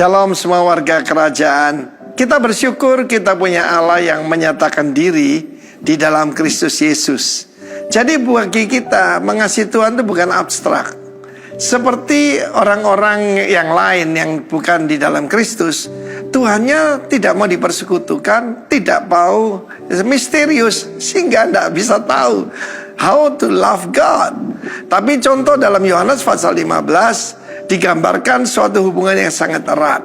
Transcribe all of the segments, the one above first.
Shalom semua warga kerajaan. Kita bersyukur kita punya Allah yang menyatakan diri di dalam Kristus Yesus. Jadi bagi kita mengasihi Tuhan itu bukan abstrak. Seperti orang-orang yang lain yang bukan di dalam Kristus, Tuhannya tidak mau dipersekutukan, tidak mau misterius sehingga tidak bisa tahu how to love God. Tapi contoh dalam Yohanes pasal 15 digambarkan suatu hubungan yang sangat erat,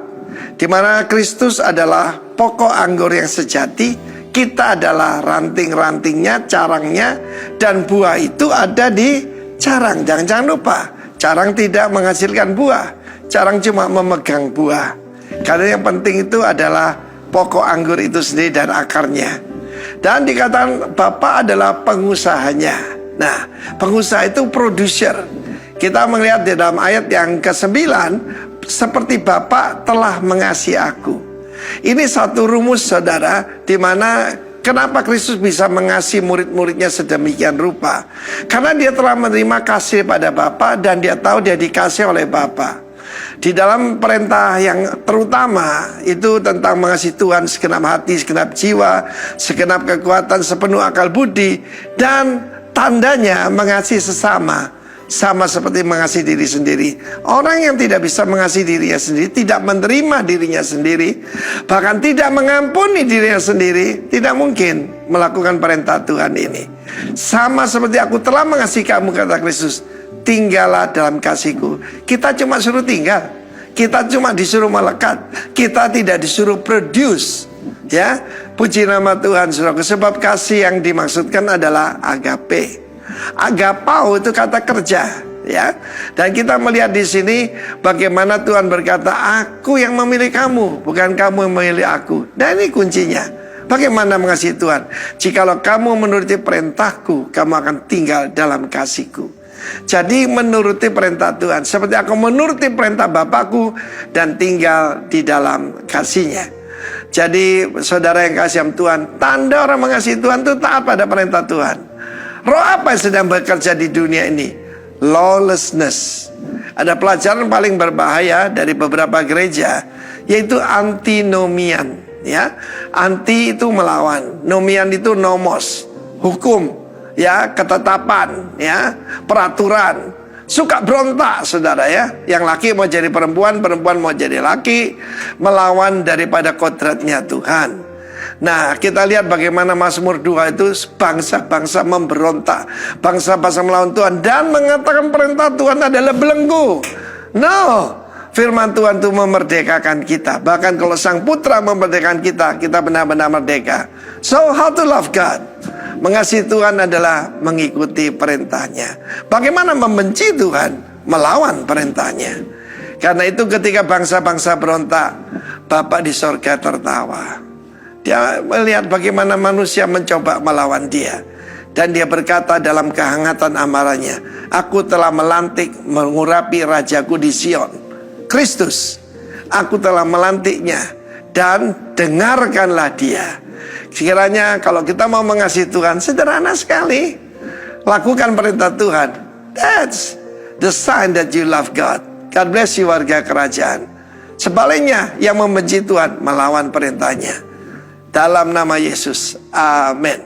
di mana Kristus adalah pokok anggur yang sejati, kita adalah ranting-rantingnya, carangnya, dan buah itu ada di carang. Jangan lupa, carang tidak menghasilkan buah, carang cuma memegang buah. Karena yang penting itu adalah pokok anggur itu sendiri dan akarnya. Dan dikatakan Bapa adalah pengusahanya. Nah, pengusaha itu producer. Kita melihat di dalam ayat yang ke-9, seperti Bapa telah mengasihi aku. Ini satu rumus saudara, di mana kenapa Kristus bisa mengasihi murid-muridnya sedemikian rupa. Karena dia telah menerima kasih pada Bapa dan dia tahu dia dikasih oleh Bapa. Di dalam perintah yang terutama itu tentang mengasihi Tuhan segenap hati, segenap jiwa, segenap kekuatan, sepenuh akal budi, dan tandanya mengasihi sesama sama seperti mengasihi diri sendiri. Orang yang tidak bisa mengasihi dirinya sendiri, tidak menerima dirinya sendiri, bahkan tidak mengampuni dirinya sendiri, tidak mungkin melakukan perintah Tuhan ini. Sama seperti aku telah mengasihi kamu, kata Kristus, tinggallah dalam kasihku. Kita cuma suruh tinggal, kita cuma disuruh melekat, kita tidak disuruh produce. Ya, puji nama Tuhan, saudara. Sebab kasih yang dimaksudkan adalah agape. Agapao itu kata kerja, ya. Dan kita melihat di sini bagaimana Tuhan berkata, aku yang memilih kamu, bukan kamu yang memilih aku. Dan ini kuncinya. Bagaimana mengasihi Tuhan? Jikalau kamu menuruti perintahku, kamu akan tinggal dalam kasihku. Jadi menuruti perintah Tuhan seperti aku menuruti perintah Bapakku dan tinggal di dalam kasihnya. Jadi saudara yang kasih Tuhan, tanda orang mengasihi Tuhan itu taat pada perintah Tuhan. Roh apa yang sedang bekerja di dunia ini? Lawlessness. Ada pelajaran paling berbahaya dari beberapa gereja, yaitu antinomian. Ya, anti itu melawan, nomian itu nomos, hukum, ya, ketetapan, ya, peraturan. Suka berontak, saudara, ya. Yang laki mau jadi perempuan, perempuan mau jadi laki, melawan daripada kodratnya Tuhan. Nah, kita lihat bagaimana Mazmur 2 itu bangsa-bangsa memberontak, bangsa-bangsa melawan Tuhan dan mengatakan perintah Tuhan adalah belenggu. No, firman Tuhan itu memerdekakan kita. Bahkan kalau Sang Putra memerdekakan kita, kita benar-benar merdeka. So, how to love God? Mengasihi Tuhan adalah mengikuti perintahnya. Bagaimana membenci Tuhan? Melawan perintahnya. Karena itu ketika bangsa-bangsa berontak, Bapa di sorga tertawa. Dia melihat bagaimana manusia mencoba melawan dia. Dan dia berkata dalam kehangatan amarahnya, aku telah melantik mengurapi rajaku di Sion, Kristus. Aku telah melantiknya dan dengarkanlah dia. Sekiranya kalau kita mau mengasihi Tuhan, sederhana sekali. Lakukan perintah Tuhan. That's the sign that you love God. God bless you warga kerajaan. Sebaliknya yang membenci Tuhan melawan perintahnya. Dalam nama Yesus, amin.